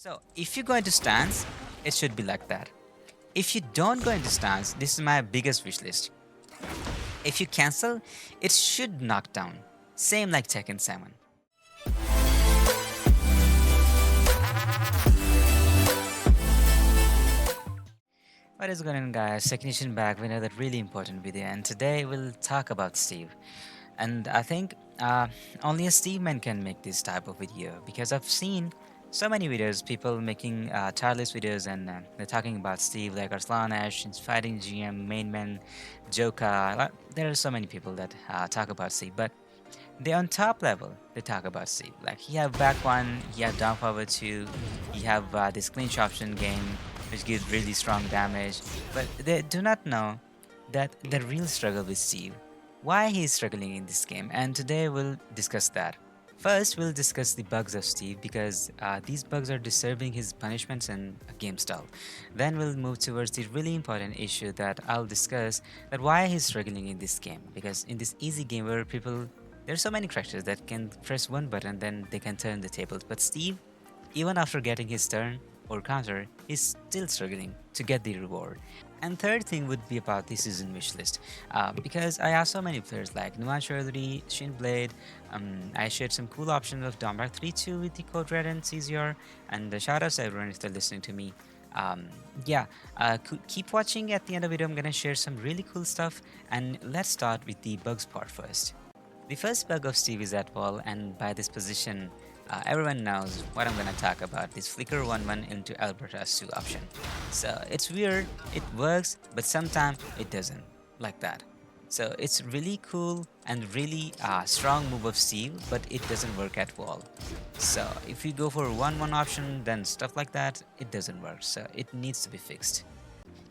So if you go into stance, it should be like that. If you don't go into stance, this is my biggest wish list. If you cancel, it should knock down. Same like Tekken 7. What is going on, guys? Technician back with another really important video, and today we'll talk about Steve. And I think only a Steve man can make this type of video, because I've seen so many videos, people making tireless videos, and they're talking about Steve, like Arslan Ash, fighting GM, main man, Joka. There are so many people that talk about Steve, but they on top level they talk about Steve. Like he have back one, he have down forward two, he have this clinch option game which gives really strong damage, but they do not know that the real struggle with Steve, why he is struggling in this game, and today we'll discuss that. First, we'll discuss the bugs of Steve, because these bugs are disturbing his punishments and game style. Then we'll move towards the really important issue that I'll discuss, that why he's struggling in this game, because in this easy game where people, there's so many characters that can press one button, then they can turn the tables, but Steve, even after getting his turn or counter, is still struggling to get the reward. And third thing would be about the season wish list, because I asked so many players like Numan Chaudhary, Shin Blade. I shared some cool options of Dombak 3-2 with the code red and CZR, and shout outs to everyone if they're listening to me. Yeah, keep watching. At the end of the video, I'm gonna share some really cool stuff, and let's start with the bugs part first. The first bug of Steve is at wall, and by this position, everyone knows what I'm gonna talk about, this flicker 1-1 into Alberta's 2 option. So it's weird, it works, but sometimes it doesn't, like that. So it's really cool and really strong move of Steve, but it doesn't work at wall. So if you go for 1-1 option, then stuff like that, it doesn't work, so it needs to be fixed.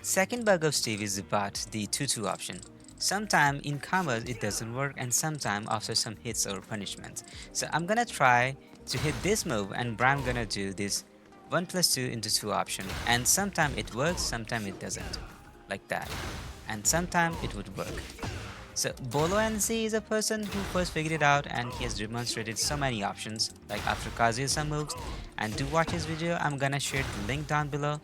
Second bug of Steve is about the 2-2 option. Sometime in combos it doesn't work, and sometime after some hits or punishments. So I'm gonna try to hit this move, and I'm gonna do this 1+2 into 2 option, and sometime it works, sometime it doesn't, like that, and sometime it would work. So Bolo NC is a person who first figured it out, and he has demonstrated so many options, like after Kazuya some moves. And do watch his video, I'm gonna share the link down below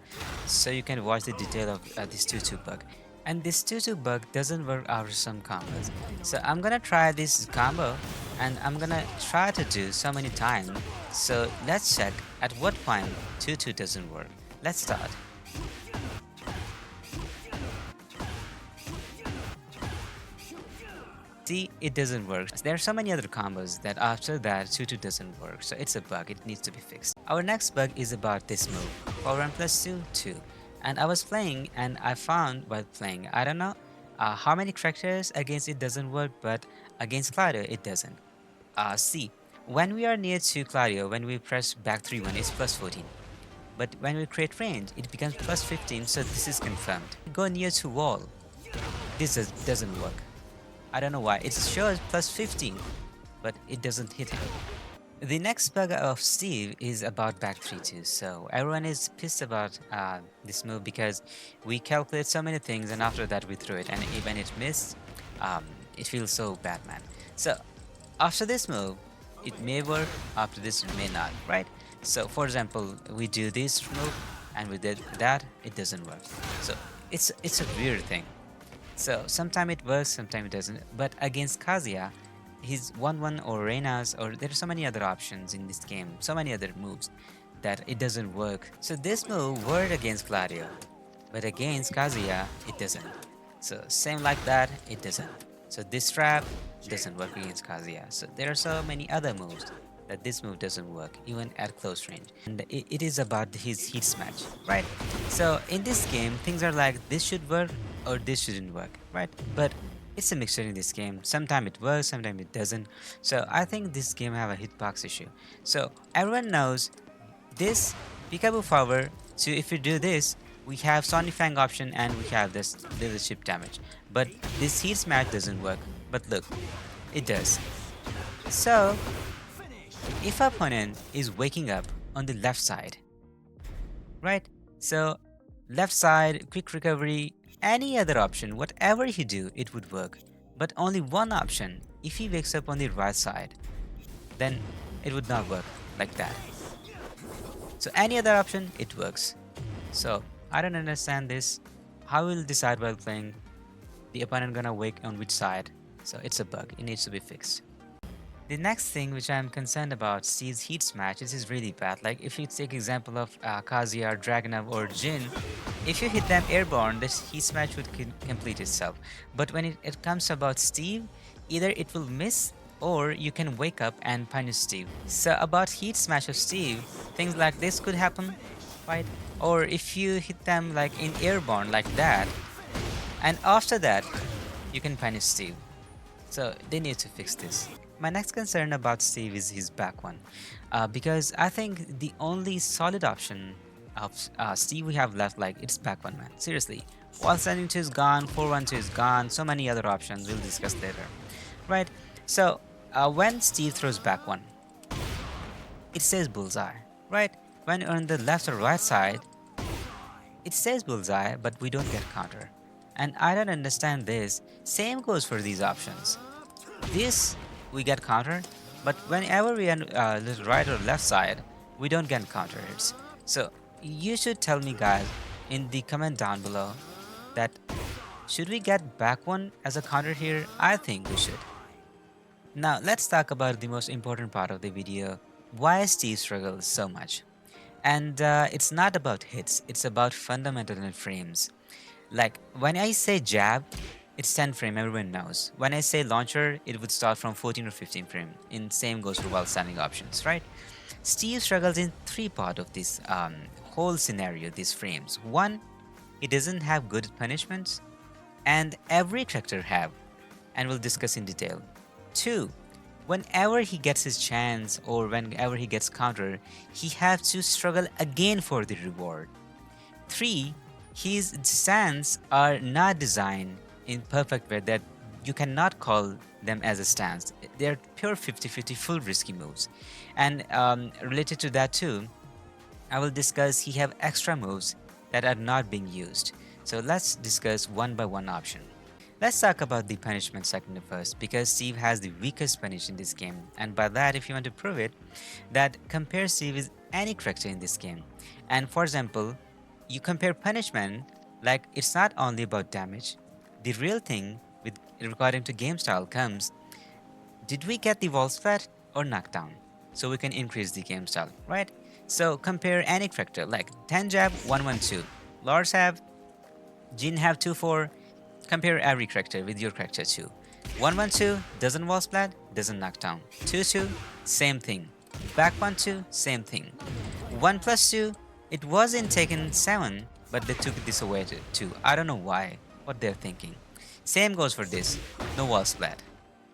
so you can watch the detail of this 2-2 bug. And this 2-2 bug doesn't work after some combos. So I'm gonna try this combo, and I'm gonna try to do so many times. So let's check at what point 2-2 doesn't work. Let's start. See, it doesn't work. There are so many other combos that after that 2-2 doesn't work, so it's a bug, it needs to be fixed. Our next bug is about this move, for 1+2, 2. And I was playing, and I found while playing, I don't know how many characters against it doesn't work, but against Claudio it doesn't. See, when we are near to Claudio, when we press back 3-1, it's +14. But when we create range, it becomes +15, so this is confirmed. Go near to wall, this doesn't work. I don't know why, it shows +15, but it doesn't hit him. The next bug of Steve is about back 3-2, so everyone is pissed about this move, because we calculate so many things and after that we throw it, and even it missed, it feels so bad, man. So after this move, it may work, after this it may not, right? So for example, we do this move and we did that, it doesn't work. So it's a weird thing. So sometimes it works, sometimes it doesn't, but against Kazuya, his 1-1 or Reina's, or there are so many other options in this game, so many other moves, that it doesn't work. So this move worked against Claudio, but against Kazuya it doesn't. So same like that, it doesn't. So this trap doesn't work against Kazuya. So there are so many other moves that this move doesn't work even at close range, and it is about his heat smash, right? So in this game things are like this should work or this shouldn't work, right? But it's a mixture in this game. Sometimes it works, sometimes it doesn't. So I think this game have a hitbox issue. So everyone knows this peekaboo power. So if you do this, we have Sonic Fang option and we have this leadership damage. But this heat smash doesn't work. But look, it does. So if our opponent is waking up on the left side, right? So left side, quick recovery, any other option, whatever he do, it would work. But only one option, if he wakes up on the right side, then it would not work like that. So any other option, it works. So I don't understand this. How will decide while playing the opponent gonna wake on which side? So it's a bug. It needs to be fixed. The next thing which I'm concerned about Steve's heat smash is really bad. Like if you take example of Kazuya, Dragunov or Jin, if you hit them airborne, this heat smash would complete itself. But when it comes about Steve, either it will miss or you can wake up and punish Steve. So about heat smash of Steve, things like this could happen, right? Or if you hit them like in airborne like that, and after that, you can punish Steve. So they need to fix this. My next concern about Steve is his back one, because I think the only solid option of Steve we have left, like it's back one, man. Seriously, wall standing 2 is gone, 4-1-2 is gone, so many other options we'll discuss later, right? So when Steve throws back one, it says bullseye, right? When on the left or right side, it says bullseye, but we don't get counter. And I don't understand this. Same goes for these options. This we get counter, but whenever we are the right or left side, we don't get counter hits. So you should tell me guys in the comment down below that should we get back one as a counter here? I think we should. Now let's talk about the most important part of the video. Why Steve struggles so much. And it's not about hits, it's about fundamental and frames. Like when I say jab, it's 10 frame, everyone knows. When I say launcher, it would start from 14 or 15 frame. In same goes for while standing options, right? Steve struggles in 3 part of this whole scenario, these frames. 1, he doesn't have good punishments, and every character have, and we'll discuss in detail. 2, whenever he gets his chance or whenever he gets counter, he have to struggle again for the reward. 3, his stands are not designed in perfect way that you cannot call them as a stance. They're pure 50-50 full risky moves. And related to that too, I will discuss he have extra moves that are not being used. So let's discuss one by one option. Let's talk about the punishment second first, because Steve has the weakest punish in this game, and by that if you want to prove it, that compare Steve with any character in this game. And for example, you compare punishment, like it's not only about damage. The real thing with regarding to game style comes, did we get the wall splat or knockdown? So we can increase the game style, right? So compare any character like 10 jab, 1-1-2. Lars have, Jin have 2-4. Compare every character with your character too. 1-1-2 doesn't wall splat, doesn't knock down. 2-2, same thing. Back 1-2, same thing. 1+2, it was in Tekken 7, but they took this away to 2. I don't know why, what they're thinking. Same goes for this, no wall splat.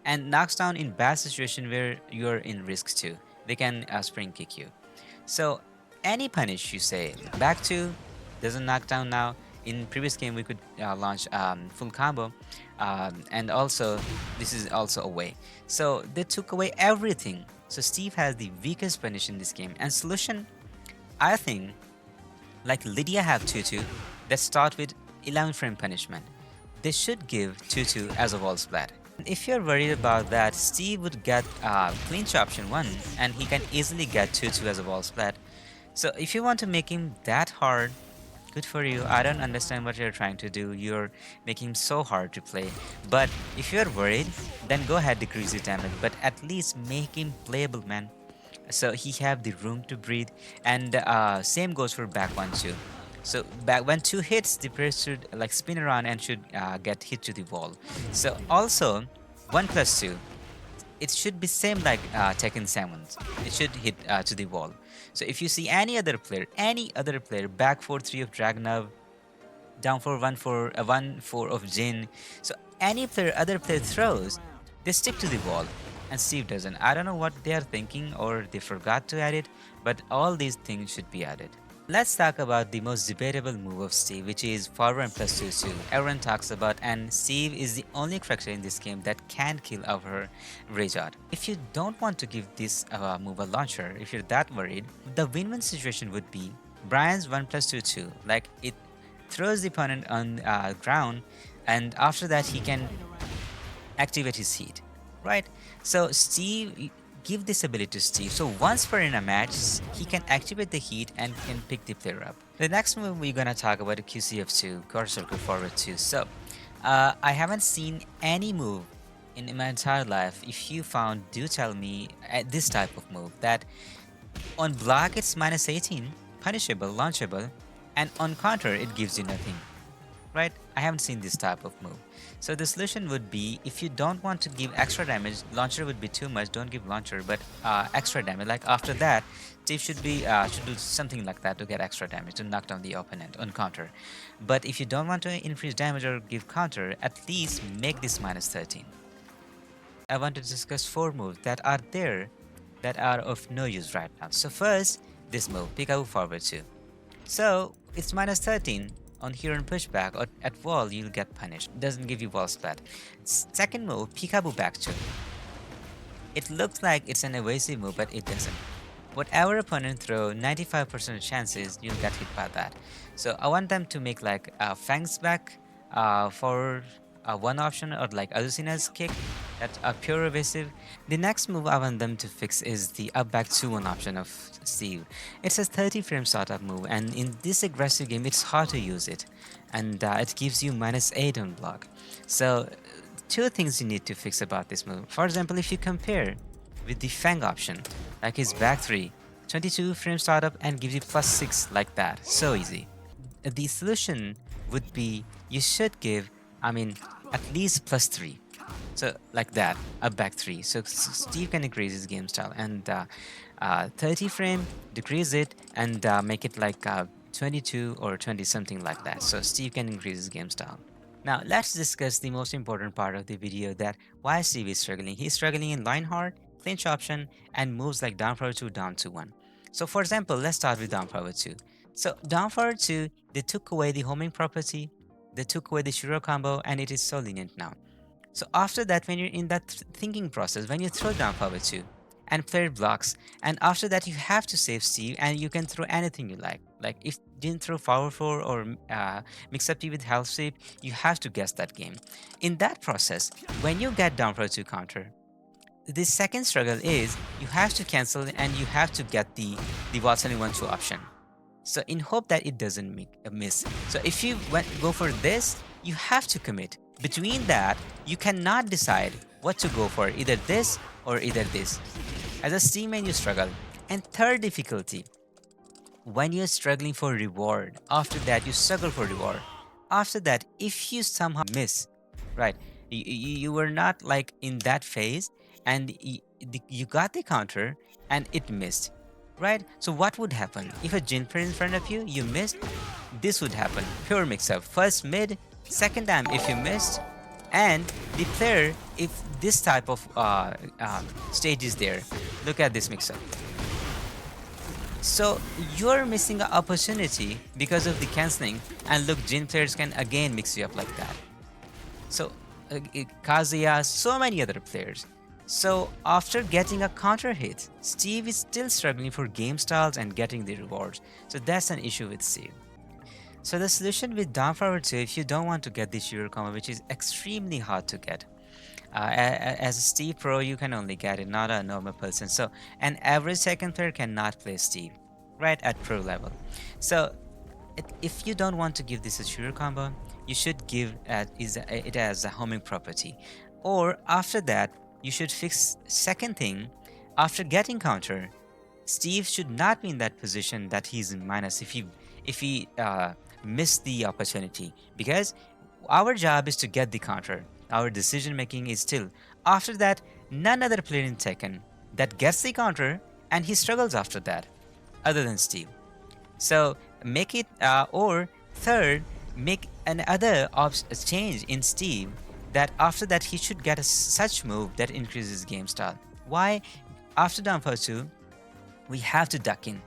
And knocks down in bad situation where you're in risk too. They can spring kick you. So any punish you say, back 2, doesn't knock down now. In previous game we could launch full combo, and also this is also away. So they took away everything. So Steve has the weakest punish in this game. And solution, I think, like Lydia have 2-2 that start with 11 frame punishment. They should give 2-2 as a wall splat. If you're worried about that, Steve would get clinch option 1 and he can easily get 2-2 as a wall splat. So if you want to make him that hard, good for you. I don't understand what you're trying to do. You're making him so hard to play. But if you're worried, then go ahead, decrease the damage. But at least make him playable, man. So he have the room to breathe. And same goes for back 1-2. So back when 2 hits, the player should like spin around and should get hit to the wall. So also 1+2. It should be same like Tekken 7. It should hit to the wall. So if you see any other player, back 4-3 of Dragunov, down 4-1-4, 1-4 of Jin, so any player, other player throws, they stick to the wall, and Steve doesn't. I don't know what they are thinking, or they forgot to add it, but all these things should be added. Let's talk about the most debatable move of Steve, which is forward plus 2-2. Everyone talks about, and Steve is the only character in this game that can kill our Rayjot. If you don't want to give this move a launcher, if you're that worried, the win-win situation would be Brian's 1+2-2. Like it throws the opponent on ground, and after that he can activate his heat, right? So Steve give this ability to Steve. So once per in a match, he can activate the heat and can pick the player up. The next move we're gonna talk about is QCF2, quarter circle forward 2. So I haven't seen any move in my entire life. If you found, do tell me this type of move that on block it's minus 18, punishable, launchable, and on counter it gives you nothing. Right? I haven't seen this type of move. So the solution would be, if you don't want to give extra damage, launcher would be too much. Don't give launcher, but extra damage. Like after that, Steve should do something like that to get extra damage to knock down the opponent on counter. But if you don't want to increase damage or give counter, at least make this minus 13. I want to discuss 4 moves that are there that are of no use right now. So first, this move, Peekaboo forward 2. So it's minus 13 on here on pushback, or at wall you'll get punished. Doesn't give you wall splat. Second move, Peekaboo back 2. It looks like it's an evasive move, but it doesn't. Whatever opponent throw, 95% of chances you'll get hit by that. So I want them to make like Fangs back for one option, or like Azucena's kick, that's a pure evasive. The next move I want them to fix is the up back 2-1 option of Steve. It's a 30 frame startup move, and in this aggressive game it's hard to use it, and it gives you minus 8 on block. So 2 things you need to fix about this move. For example, if you compare with the Fang option, like his back 3, 22 frame startup and gives you plus 6 like that. So easy. The solution would be, you should give, at least plus 3. So like that, up back 3. So Steve can increase his game style, and 30 frame, decrease it, and make it like 22 or 20, something like that. So Steve can increase his game style. Now let's discuss the most important part of the video, that why Steve is struggling. He's struggling in line hard, clinch option, and moves like down forward 2, down to 1. So for example, let's start with down forward 2. So down forward 2, they took away the homing property, they took away the Shiro combo, and it is so lenient now. So after that, when you're in that thinking process, when you throw down forward 2 and player blocks, and after that you have to save Steve, and you can throw anything you like. Like if you didn't throw forward 4 or mix up T with health sweep, you have to guess that game. In that process, when you get down forward 2 counter, the second struggle is you have to cancel and you have to get the Watsoni 1-2 option. So in hope that it doesn't make a miss. So if you go for this, you have to commit. Between that, you cannot decide what to go for, either this or either this. As a Steam man, you struggle. And third difficulty, when you're struggling for reward, after that you struggle for reward. After that, if you somehow miss, right, you were not like in that phase, and you got the counter and it missed, right? So what would happen if a Jin player in front of you, you missed? This would happen, pure mix-up. First mid, second time if you missed, and the player, if this type of stage is there, look at this mix-up. So you're missing an opportunity because of the cancelling, and look, Jin players can again mix you up like that. So Kazuya, so many other players. So after getting a counter hit, Steve is still struggling for game styles and getting the rewards. So that's an issue with Steve. So the solution with down forward 2, if you don't want to get the Shiro combo, which is extremely hard to get, as a Steve Pro, you can only get it, not a normal person. So an average second player cannot play Steve, right, at pro level. So if you don't want to give this a Shiro combo, you should give it as a homing property. Or after that, you should fix second thing, after getting counter, Steve should not be in that position that he's in minus if he missed the opportunity, because our job is to get the counter. Our decision making is still after that. None other player in Tekken that gets the counter and he struggles after that, other than Steve. So make it or third, make another change in Steve, that after that he should get such move that increases game style. Why? After down forward 2, we have to duck in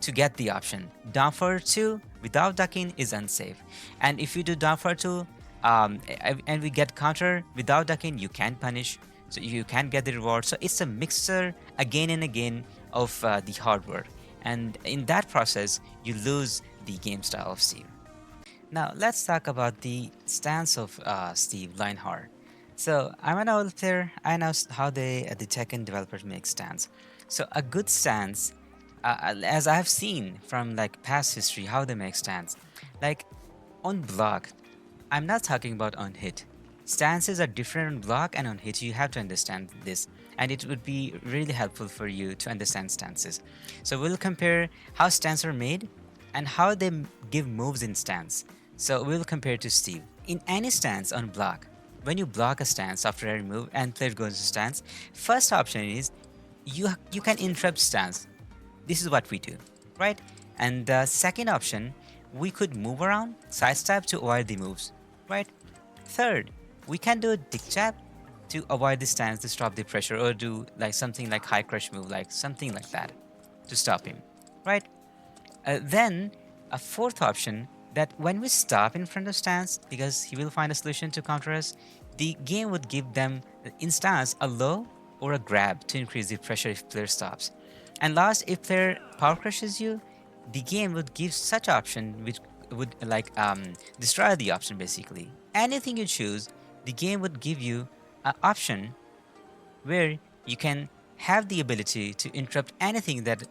to get the option. Down forward 2 without ducking is unsafe. And if you do down forward 2 and we get counter without ducking, you can punish. So you can get the reward. So it's a mixture again and again of the hard work. And in that process, you lose the game style of Steve. Now let's talk about the stance of Steve Lionheart. So I'm an old player. I know how the Tekken developers make stance. So a good stance, as I have seen from like past history, how they make stance, like on block. I'm not talking about on hit. Stances are different on block and on hit. You have to understand this, and it would be really helpful for you to understand stances. So we'll compare how stances are made and how they give moves in stance. So we'll compare to Steve. In any stance on block, when you block a stance after every move and player goes to stance, first option is you can interrupt stance. This is what we do, right? And the second option, we could move around, sidestep to avoid the moves, right? Third, we can do a dick jab to avoid the stance to stop the pressure, or do like something like high crush move, like something like that to stop him, right? Then a fourth option, that when we stop in front of stance, because he will find a solution to counter us, the game would give them in stance a low or a grab to increase the pressure if player stops. And last, if player power crushes you, the game would give such option which would destroy the option basically. Anything you choose, the game would give you an option where you can have the ability to interrupt anything that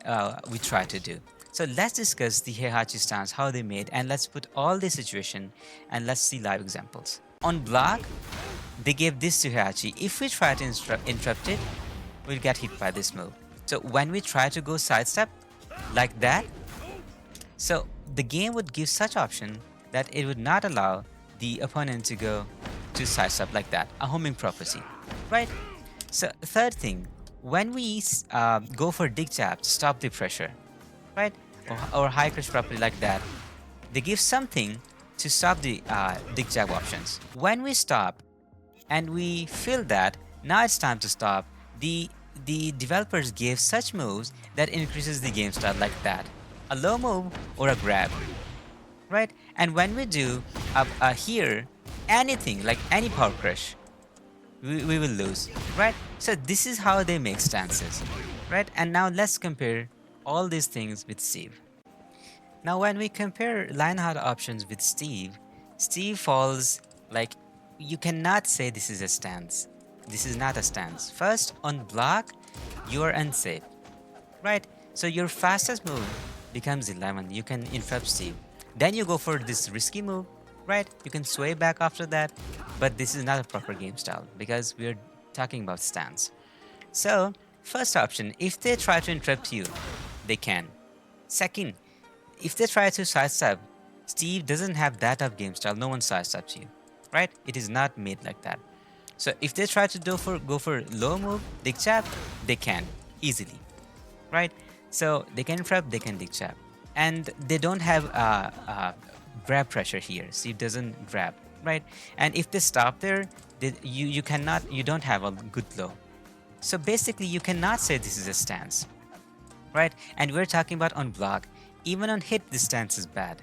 we try to do. So let's discuss the Heihachi stance, how they made, and let's put all the situation and let's see live examples. On block, they gave this to Heihachi. If we try to interrupt it, we'll get hit by this move. So when we try to go sidestep like that, so the game would give such option that it would not allow the opponent to go to sidestep like that, a homing prophecy, right? So third thing, when we go for dig jab to stop the pressure, right, or high crush property like that, they give something to stop the dig jab options. When we stop and we feel that now it's time to stop, the developers gave such moves that increases the game style like that, a low move or a grab, right? And when we do here anything like any power crush, we will lose, right? So this is how they make stances, right? And now let's compare all these things with Steve. Now when we compare Lionheart options with Steve, Steve falls like, you cannot say this is a stance. This is not a stance. First, on block, you are unsafe, right? So your fastest move becomes 11. You can interrupt Steve. Then you go for this risky move, right? You can sway back after that, but this is not a proper game style because we're talking about stance. So, first option, if they try to interrupt you, they can. Second, if they try to sidestep, Steve doesn't have that of game style. No one sidesteps you, right? It is not made like that. So if they try to go for low move, dig jab, they can easily, right? So they can prep, they can dig jab, and they don't have grab pressure here. Steve doesn't grab, right? And if they stop there, you don't have a good low. So basically, you cannot say this is a stance, right? And we're talking about on block. Even on hit, the stance is bad.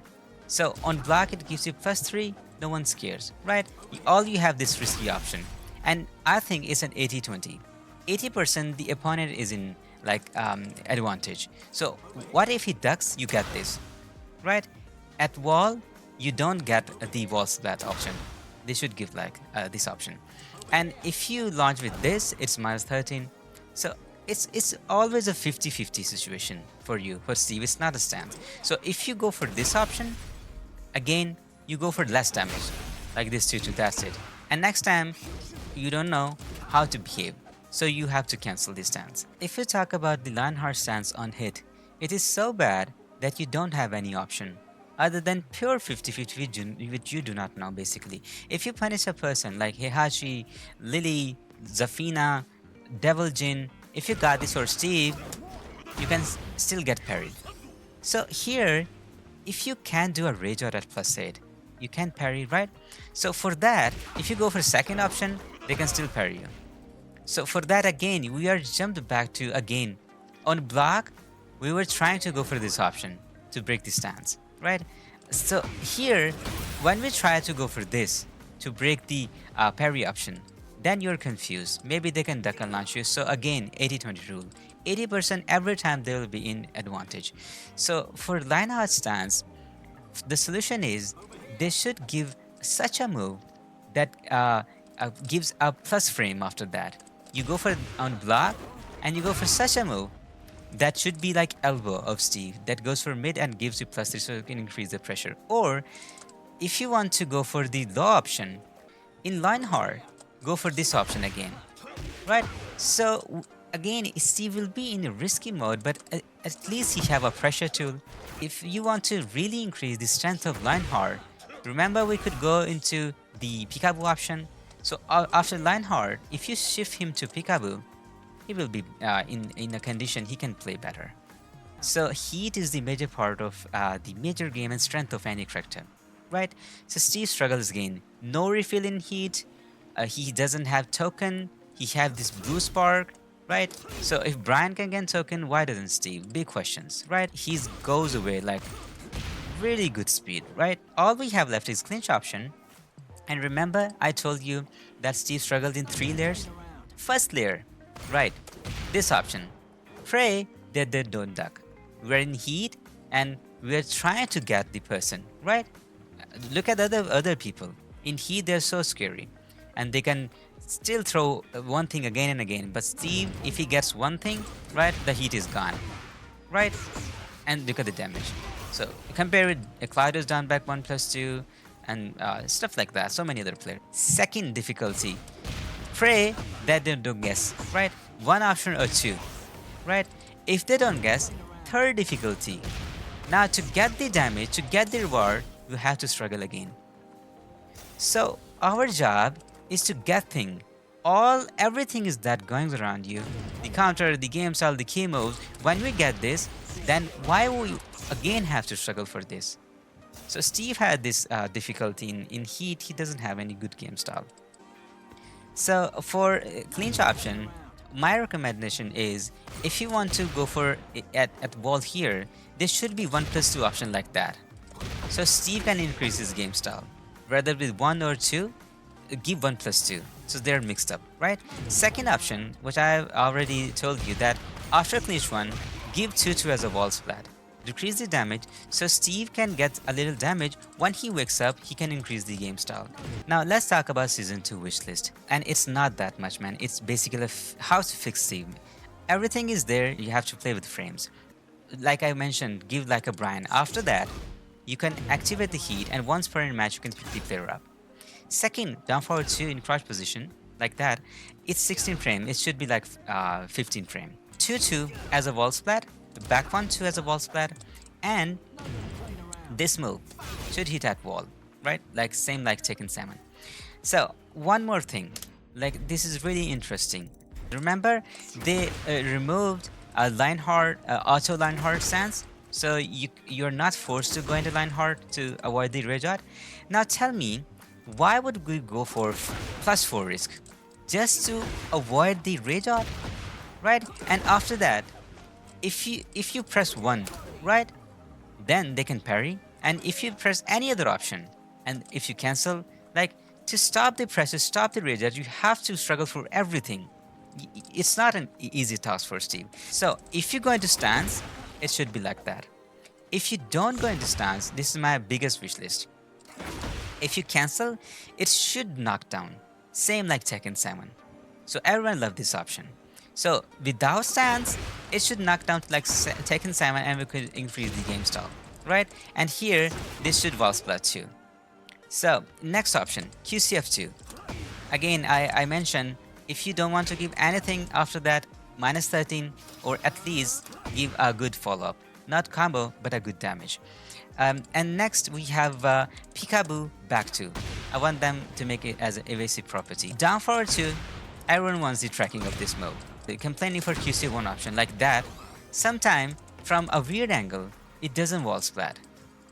So on block, it gives you +3. No one cares, right? All you have this risky option, and I think it's an 80-20. 80% the opponent is in like advantage. So what if he ducks? You get this, right? At wall, you don't get the wall splat option. They should give like this option. And if you launch with this, it's -13. So it's always a 50-50 situation for you, for Steve. It's not a stance. So if you go for this option, again, you go for less damage, like this 2-2, that's it. And next time, you don't know how to behave, so you have to cancel this stance. If you talk about the Lionheart stance on hit, it is so bad that you don't have any option other than pure 50-50, which you do not know basically. If you punish a person like Heihachi, Lily, Zafina, Devil Jin, if you got this or Steve, you can still get parried. So here, if you can do a rage out at +8, you can parry, right? So for that, if you go for second option, they can still parry you. So for that, again, we are jumped back to, again, on block, we were trying to go for this option to break the stance, right? So here, when we try to go for this to break the parry option, then you're confused. Maybe they can duck and launch you. So again, 80-20 rule. 80% every time they will be in advantage. So for Lionheart stance, the solution is they should give such a move that gives a plus frame after that. You go for on block, and you go for such a move that should be like elbow of Steve that goes for mid and gives you plus 3 so you can increase the pressure. Or if you want to go for the low option in line hard, go for this option again, right? So again, Steve will be in a risky mode, but at least he have a pressure tool. If you want to really increase the strength of line hard, remember we could go into the peekaboo option. So after line hard, if you shift him to peekaboo, he will be in a condition he can play better. So heat is the major part of the major game and strength of any character, right? So Steve struggles again. No refill in heat. He doesn't have token. He have this blue spark, right? So if Brian can get token, why doesn't Steve? Big questions, right? He goes away like really good speed, right? All we have left is clinch option. And remember, I told you that Steve struggled in 3 layers. First layer, right? This option. Pray that they don't duck. We're in heat and we're trying to get the person, right? Look at other people. In heat, they're so scary. And they can still throw one thing again and again. But Steve, if he gets one thing, right, the heat is gone, right? And look at the damage. So compare with Clydo's down back 1+2 and stuff like that. So many other players. Second difficulty. Pray that they don't guess, right? One option or two, right? If they don't guess, third difficulty. Now to get the damage, to get the reward, you have to struggle again. So our job is to get thing. Everything is that going around you. The counter, the game style, the key moves. When we get this, then why we again have to struggle for this? So Steve had this difficulty in heat. He doesn't have any good game style. So for clinch option, my recommendation is if you want to go for at wall here, there should be 1+2 option like that. So Steve can increase his game style. Rather with 1 or 2, give 1+2. So they're mixed up, right? Second option, which I've already told you that after clinch 1, give 2-2 as a wall splat. Decrease the damage so Steve can get a little damage. When he wakes up, he can increase the game style. Now let's talk about season 2 wishlist. And it's not that much, man. It's basically how to fix Steve. Everything is there. You have to play with frames. Like I mentioned, give like a Brian. After that, you can activate the heat, and once per match, you can pick the player up. Second, down forward 2 in crouch position, like that. It's 16 frame. It should be like 15 frame. 2-2 as a wall splat. Back 1-2 as a wall splat, and this move should hit at wall, right? Like same like Tekken 7. So one more thing, like this is really interesting. Remember, they removed a line hard auto line hard stance, so you're not forced to go into line hard to avoid the rejot. Now tell me, why would we go for +4 risk just to avoid the rejot, right? And after that, if you press 1, right, then they can parry. And if you press any other option, and if you cancel, like to stop the presses, stop the rage, you have to struggle for everything. It's not an easy task for Steve. So if you go into stance, it should be like that. If you don't go into stance, this is my biggest wish list. If you cancel, it should knock down. Same like Tekken 7. So everyone loved this option. So without stance, it should knock down to like Tekken 7 and we could increase the game style, right? And here, this should wall splat too. So next option, QCF2. Again, I mentioned if you don't want to give anything after that, -13 or at least give a good follow-up. Not combo, but a good damage. And next we have Peekaboo back 2. I want them to make it as an evasive property. Down forward 2, everyone wants the tracking of this move. Complaining for QC1 option like that, sometime from a weird angle, it doesn't wall splat.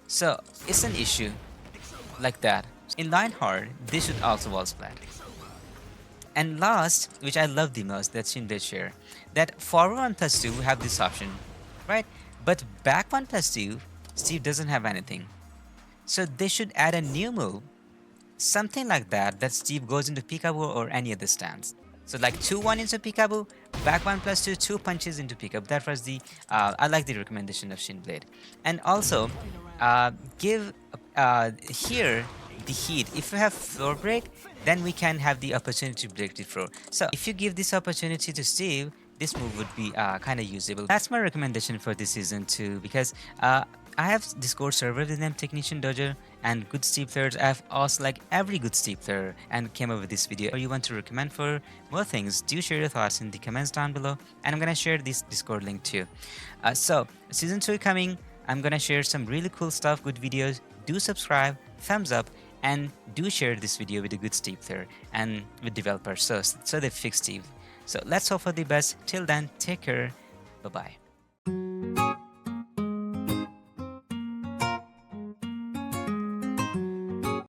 So it's an issue like that. In line hard, this should also wall splat. And last, which I love the most, that Shin did share, that forward 1+2 we have this option, right? But back 1+2, Steve doesn't have anything. So they should add a new move, something like that Steve goes into peekaboo or any other stance. So like 2-1 into peekaboo, back 1+2, 2 punches into peekaboo. That was the, I like the recommendation of Shin Blade. And also, give here the heat. If you have floor break, then we can have the opportunity to break the floor. So if you give this opportunity to Steve, this move would be kind of usable. That's my recommendation for this season too, because I have Discord server with them, Technician Dojo, and good Steve players. I've asked like every good Steve player and came up with this video. Or you want to recommend for more things, do share your thoughts in the comments down below, and I'm gonna share this Discord link too. So season 2 coming, I'm gonna share some really cool stuff, good videos. Do subscribe, thumbs up, and do share this video with a good Steve player and with developers so they fix Steve. So let's hope for the best. Till then, take care. Bye bye.